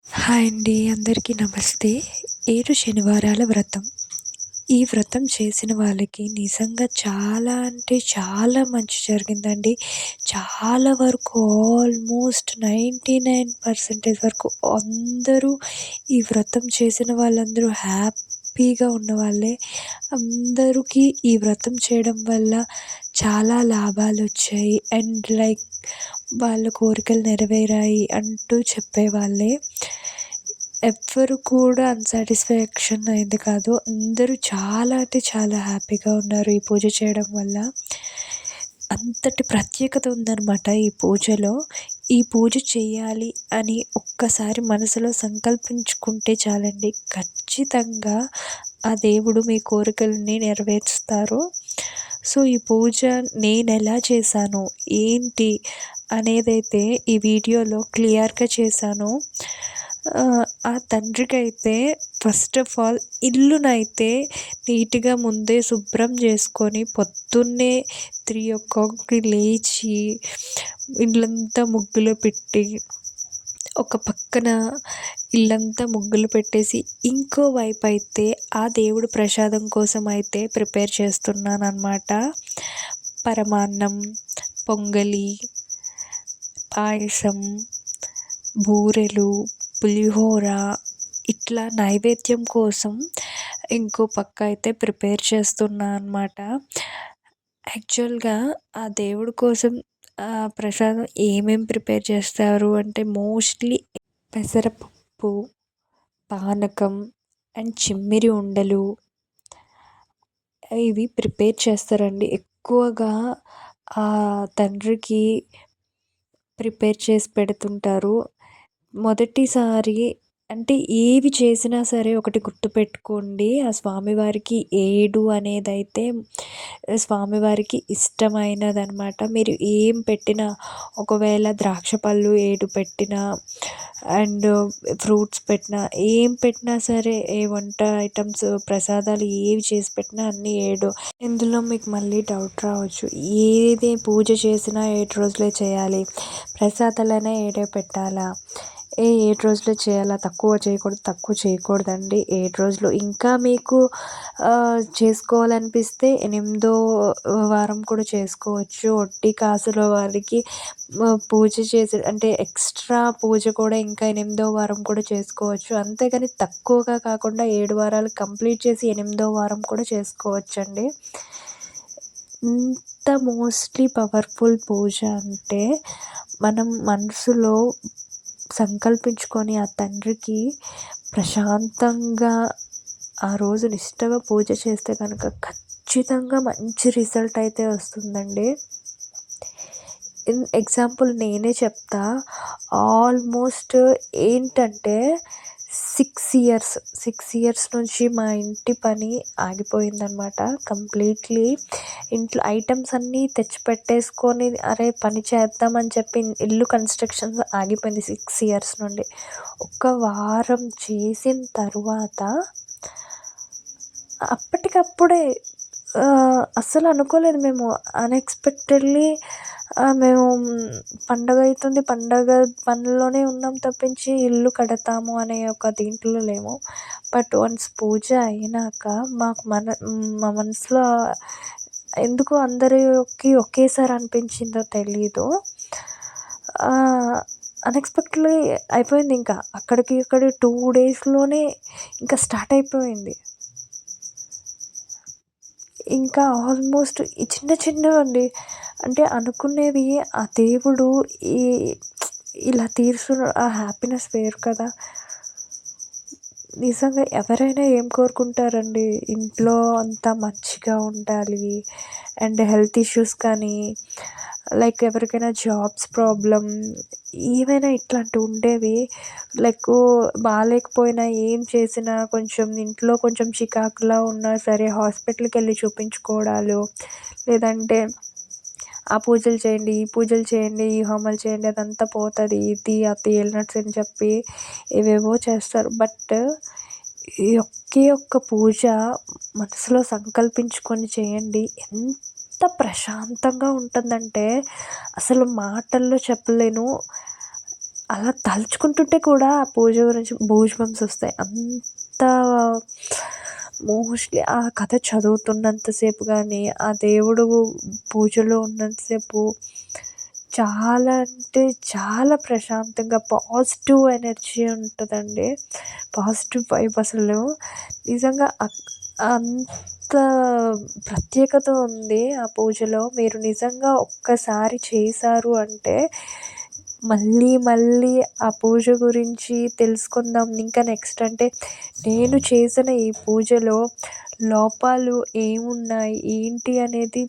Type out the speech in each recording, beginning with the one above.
Hi అండి. అందరికీ నమస్తే. 7 శనివారాల వ్రతం. ఈ వ్రతం చేసిన వాళ్ళకి నిజంగా చాలా అంటే చాలా మంచి జరిగిందండి. చాలా వరకు ఆల్మోస్ట్ 99% వరకు అందరూ ఈ వ్రతం చేసిన వాళ్ళందరూ హ్యాపీగా ఉన్నవాళ్ళే. అందరికీ ఈ వ్రతం చేయడం వల్ల చాలా లాభాలొచ్చాయి. అండ్ వాళ్ళ కోరికలు నెరవేరాయి అంటూ చెప్పేవాళ్ళే. ఎవ్వరు కూడా అన్‌సాటిస్ఫాక్షన్ అయింది కాదు. అందరూ చాలా అంటే చాలా హ్యాపీగా ఉన్నారు ఈ పూజ చేయడం వల్ల. అంతటి ప్రత్యేకత ఉందనమాట ఈ పూజలో. ఈ పూజ చేయాలి అని ఒక్కసారి మనసులో సంకల్పించుకుంటే చాలండి. ఖచ్చితంగా ఆ దేవుడు మీ కోరికలని నెరవేరుస్తారు. సో, ఈ పూజ నేనెలా చేశాను, ఏంటి అనేదైతే ఈ వీడియోలో క్లియర్‌గా చేశాను. ఆ తండ్రికైతే ఫస్ట్ ఆఫ్ ఆల్ ఇల్లునైతే నీట్‌గా ముందే శుభ్రం చేసుకొని పొద్దున్నే 3:00కి లేచి ఇల్లంతా ముగ్గులు పెట్టి, ఒక పక్కన ఇల్లంతా ముగ్గులు పెట్టేసి, ఇంకో వైపయితే ఆ దేవుడు ప్రసాదం కోసం అయితే ప్రిపేర్ చేస్తున్నాననమాట. పరమాన్నం, పొంగలి, పాయసం, బూరెలు, పులిహోర ఇట్లా నైవేద్యం కోసం ఇంకో పక్క అయితే ప్రిపేర్ చేస్తున్నా అనమాట. యాక్చువల్‌గా ఆ దేవుడి కోసం ప్రసాదం ప్రిపేర్ చేస్తారు అంటే మోస్ట్‌లీ పెసరపప్పు, పానకం అండ్ చిమ్మిరి ఉండలు ఇవి ప్రిపేర్ చేస్తారండి. ఎక్కువగా ఆ తండ్రికి ప్రిపేర్ చేసి పెడుతుంటారు. మొదటిసారి అంటే ఏవి చేసినా సరే ఒకటి గుర్తుపెట్టుకోండి. ఆ స్వామివారికి 7 అనేదైతే స్వామివారికి ఇష్టమైనదనమాట. మీరు ఏం పెట్టినా ఒకవేళ ద్రాక్ష పళ్ళు 7 పెట్టినా అండ్ ఫ్రూట్స్ పెట్టినా, ఏం పెట్టినా సరే ఏ వంట ఐటెమ్స్ ప్రసాదాలు ఏవి చేసి పెట్టినా అన్నీ 7. ఇందులో మీకు మళ్ళీ డౌట్ రావచ్చు. ఏది పూజ చేసినా 7 రోజులే చేయాలి. ప్రసాదాలైనా 7 పెట్టాలా? 7 రోజులే చేయాలా? తక్కువ చేయకూడదండి 7 రోజులు. ఇంకా మీకు చేసుకోవాలనిపిస్తే 8దో వారం కూడా చేసుకోవచ్చు. ఒట్టి కాసుల వారికి పూజ చేసి అంటే ఎక్స్ట్రా పూజ కూడా ఇంకా 8దో వారం కూడా చేసుకోవచ్చు. అంతేగాని తక్కువగా కాకుండా 7 వారాలు కంప్లీట్ చేసి 8దో వారం కూడా చేసుకోవచ్చండి. ఇంత మోస్ట్‌లీ పవర్‌ఫుల్ పూజ అంటే మనం మనసులో సంకల్పించుకొని ఆ తండ్రికి ప్రశాంతంగా ఆ రోజు నిష్టగా పూజ చేస్తే కనుక ఖచ్చితంగా మంచి రిజల్ట్ అయితే వస్తుందండి. ఎగ్జాంపుల్ నేనే చెప్తా. ఆల్మోస్ట్ ఏంటంటే 6 ఇయర్స్ నుంచి మా ఇంటి పని ఆగిపోయిందనమాట కంప్లీట్‌లీ. ఇంట్లో ఐటెమ్స్ అన్నీ తెచ్చిపెట్టేసుకొని అరే పని చేద్దామని చెప్పి ఇల్లు కన్‌స్ట్రక్షన్ ఆగిపోయింది 6 ఇయర్స్ నుండి. ఒక వారం చేసిన తరువాత అప్పటికప్పుడే అస్సలు అనుకోలేదు మేము. అన్‌ఎక్స్‌పెక్టెడ్‌లీ మేము పండగ అయితుంది. పండగ పనిలోనే ఉన్నాం తప్పించి ఇల్లు కడతాము అనే ఒక దీంట్లో లేము. బట్ వన్స్ పూజ అయినాక మాకు మా మనసులో ఎందుకో అందరికి ఒకేసారి అనిపించిందో తెలీదు. అన్‌ఎక్స్‌పెక్టెడ్‌లీ అయిపోయింది ఇంకా. అక్కడికి 2 డేస్‌లోనే ఇంకా స్టార్ట్ అయిపోయింది. ఇంకా ఆల్మోస్ట్ ఈ చిన్న చిన్నవండి. అంటే అనుకునేవి ఆ దేవుడు ఈ ఇలా ఆ హ్యాపీనెస్ వేరు కదా! నిజంగా ఎవరైనా ఏం కోరుకుంటారండి? ఇంట్లో అంతా మంచిగా ఉండాలి అండ్ హెల్త్ ఇష్యూస్ కానీ, ఎవరికైనా జాబ్స్ ప్రాబ్లమ్ ఏవైనా ఇట్లాంటివి ఉండేవి. బాలేకపోయినా ఏం చేసినా కొంచెం ఇంట్లో కొంచెం చికాకులా ఉన్నా సరే హాస్పిటల్‌కెళ్ళి చూపించుకోవడాలు, లేదంటే ఆ పూజలు చేయండి, ఈ పూజలు చేయండి, ఈ హోమాలు చేయండి అదంతా పోతది. అది ఎలినట్స్ అని చెప్పి ఏవేవో చేస్తారు. బట్ ఈ ఒక్క పూజ మనసులో సంకల్పించుకొని చేయండి. ఎంత ప్రశాంతంగా ఉంటుందంటే అసలు మాటల్లో చెప్పలేను. అలా తలుచుకుంటుంటే కూడా ఆ పూజ గురించి గూస్ బంప్స్ వస్తాయి. అంత మోస్ట్‌లీ ఆ కథ చదువుతున్నంత సేపు గానీ, ఆ దేవుడు పూజలో ఉన్నంత సేపు చాలా అంటే చాలా ప్రశాంతంగా పాజిటివ్ ఎనర్జీ ఉంటదండి. పాజిటివ్ వైబ్ అసలు నిజంగా అంత ప్రత్యేకత ఉంది ఆ పూజలో. మీరు నిజంగా ఒక్కసారి చేశారు అంటే మళ్ళీ మళ్ళీ ఆ పూజ గురించి తెలుసుకుందాం. ఇంకా నెక్స్ట్ అంటే నేను చేసిన ఈ పూజలో లోపాలు ఏమున్నాయి, ఏంటి అనేది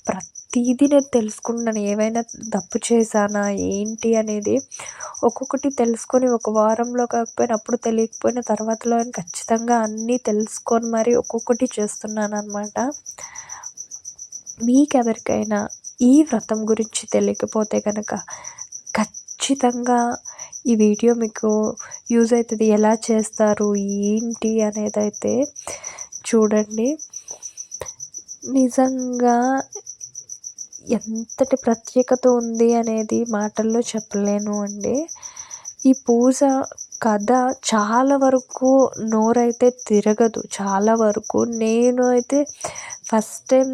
ప్రతీదీ నేను తెలుసుకున్నాను. ఏవైనా తప్పు చేశానా ఏంటి అనేది ఒక్కొక్కటి తెలుసుకొని ఒక వారంలో కాకపోయినా అప్పుడు తెలియకపోయినా తర్వాతలో ఖచ్చితంగా అన్నీ తెలుసుకొని మరి ఒక్కొక్కటి చేస్తున్నాననమాట. మీకెవరికైనా ఈ వ్రతం గురించి తెలియకపోతే గనక ఖచ్చితంగా ఈ వీడియో మీకు యూజ్ అవుతుంది. ఎలా చేస్తారు ఏంటి అనేదైతే చూడండి. నిజంగా ఎంతటి ప్రత్యేకత ఉంది అనేది మాటల్లో చెప్పలేను అండి. ఈ పూజ కథ చాలా వరకు నోరైతే తిరగదు. చాలా వరకు నేను అయితే ఫస్ట్ టైం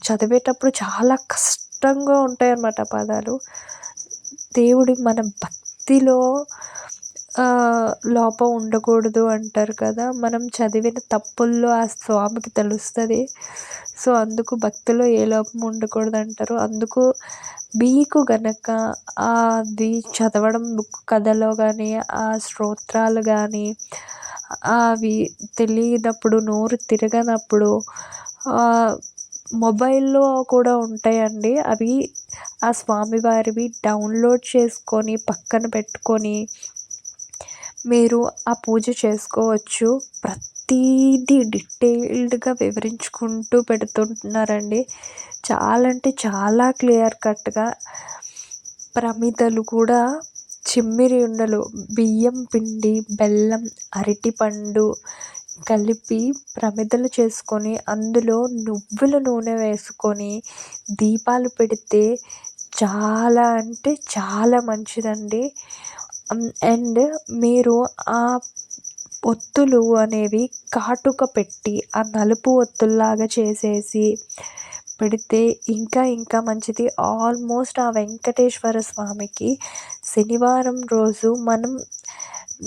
చదివేటప్పుడు చాలా కష్టంగా ఉంటాయన్నమాట పదాలు. దేవుడి మన భక్తిలో లోపం ఉండకూడదు అంటారు కదా! మనం చదివిన తప్పుల్లో ఆ స్వామికి తెలుస్తది. సో, అందుకు భక్తిలో ఏ లోపం ఉండకూడదంటారు. అందుకు మీకు గనక అది చదవడం బుక్ కథలో గానీ, ఆ స్తోత్రాలు గానీ, అవి తెలియనప్పుడు, నోరు తిరగనప్పుడు మొబైల్‌లో కూడా ఉంటాయండి. అవి ఆ స్వామివారివి డౌన్‌లోడ్ చేసుకొని పక్కన పెట్టుకొని మీరు ఆ పూజ చేసుకోవచ్చు. ప్రతీదీ డీటెయిల్డ్‌గా వివరించుకుంటూ పెడుతుంటున్నారండి. చాలా అంటే చాలా క్లియర్ కట్‌గా ప్రమిదలు కూడా చిమ్మిరి ఉండలు, బియ్యం పిండి, బెల్లం, అరటిపండు కలిపి ప్రమిదలు చేసుకొని అందులో నువ్వుల నూనె వేసుకొని దీపాలు పెడితే చాలా అంటే చాలా మంచిదండి. అండ్ మీరు ఆ ఒత్తులు అనేవి కాటుక పెట్టి ఆ నలుపు ఒత్తుల్లాగా చేసేసి పెడితే ఇంకా ఇంకా మంచిది. ఆల్మోస్ట్ ఆ వెంకటేశ్వర స్వామికి శనివారం రోజు మనం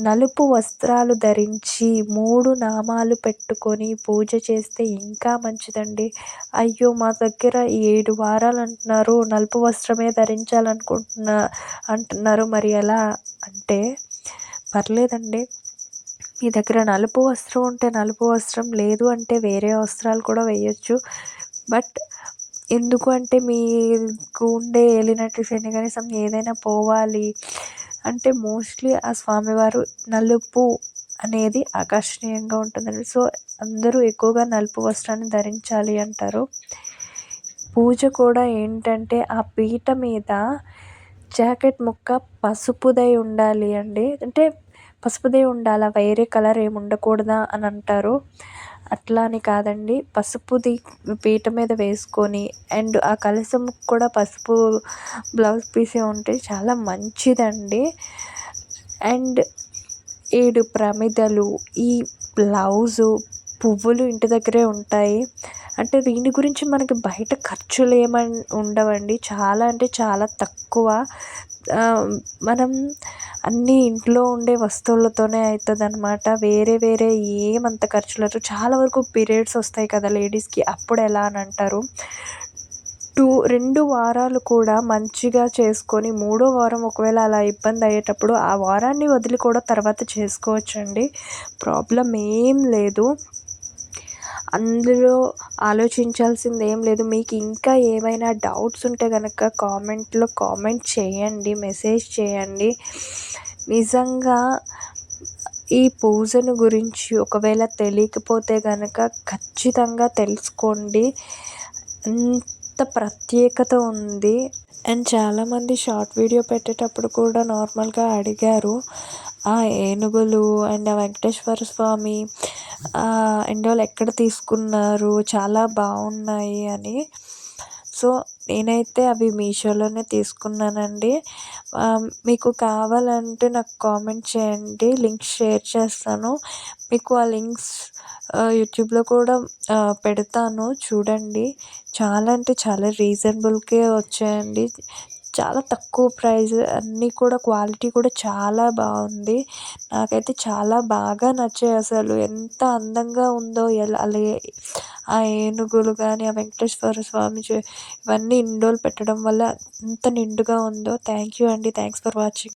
నలుపు వస్త్రాలు ధరించి 3 నామాలు పెట్టుకొని పూజ చేస్తే ఇంకా మంచిదండి. అయ్యో! మా దగ్గర 7 వారాలు అంటున్నారు. నలుపు వస్త్రమే అంటున్నారు. మరి ఎలా అంటే పర్లేదండి. మీ దగ్గర నలుపు వస్త్రం ఉంటే నలుపు వస్త్రం, లేదు అంటే వేరే వస్త్రాలు కూడా వేయొచ్చు. బట్ ఎందుకు అంటే మీకు ఉండే ఏలినట్టి శని గాని ఏదైనా పోవాలి అంటే మోస్ట్‌లీ ఆ స్వామివారు నలుపు అనేది ఆకర్షణీయంగా ఉంటుందండి. సో, అందరూ ఎక్కువగా నలుపు వస్త్రాన్ని ధరించాలి అంటారు. పూజ కూడా ఏంటంటే ఆ పీట మీద జాకెట్ ముక్క పసుపుదై ఉండాలి అండి. అంటే పసుపుదే ఉండాలా, వేరే కలర్ ఏమి ఉండకూడదా అని అంటారు. అట్లా అని కాదండి. పసుపుది పీట మీద వేసుకొని అండ్ ఆ కలశం కూడా పసుపు బ్లౌజ్ పీసే ఉంటే చాలా మంచిదండి. అండ్ 7 ప్రమిదలు, ఈ బ్లౌజు, పువ్వులు ఇంటి దగ్గరే ఉంటాయి. అంటే దీని గురించి మనకి బయట ఖర్చులు ఉండవండి. చాలా అంటే చాలా తక్కువ. మనం అన్నీ ఇంట్లో ఉండే వస్తువులతోనే అయితదనమాట. వేరే వేరే ఏమంత ఖర్చులు లేదు. చాలా వరకు పీరియడ్స్ వస్తాయి కదా లేడీస్‌కి, అప్పుడు ఎలా అని అంటారు. 2 వారాలు కూడా మంచిగా చేసుకొని మూడో వారం ఒకవేళ అలా ఇబ్బంది అయ్యేటప్పుడు ఆ వారాన్ని వదిలి కూడా తర్వాత చేసుకోవచ్చండి. ప్రాబ్లమ్ ఏం లేదు. అందులో ఆలోచించాల్సింది ఏం లేదు. మీకు ఇంకా ఏవైనా డౌట్స్ ఉంటే గనక కామెంట్‌లో కామెంట్ చేయండి, మెసేజ్ చేయండి. నిజంగా ఈ పూజను గురించి ఒకవేళ తెలియకపోతే గనక ఖచ్చితంగా తెలుసుకోండి. అంత ప్రత్యేకత ఉంది. అండ్ చాలామంది షార్ట్ వీడియో పెట్టేటప్పుడు కూడా నార్మల్గా అడిగారు. ఆ ఏనుగులు అండ్ ఆ వెంకటేశ్వర స్వామి అండ్ వాళ్ళు ఎక్కడ తీసుకున్నారు, చాలా బాగున్నాయి అని. సో, నేనైతే అవి మీషోలోనే తీసుకున్నానండి. మీకు కావాలంటే నాకు కామెంట్ చేయండి. లింక్స్ షేర్ చేస్తాను. మీకు ఆ లింక్స్ యూట్యూబ్‌లో కూడా పెడతాను చూడండి. చాలా అంటే చాలా రీజనబుల్‌కే వచ్చాయండి. చాలా తక్కువ ప్రైస్ అన్నీ కూడా క్వాలిటీ కూడా చాలా బావుంది. నాకైతే చాలా బాగా నచ్చాయసలు. ఎంత అందంగా ఉందో ఆ ఏనుగులు గాని, ఆ వెంకటేశ్వర స్వామి ఇవన్నీ ఇండోలు పెట్టడం వల్ల ఎంత నిండుగా ఉందో. థ్యాంక్ యూ అండి. Thanks for watching.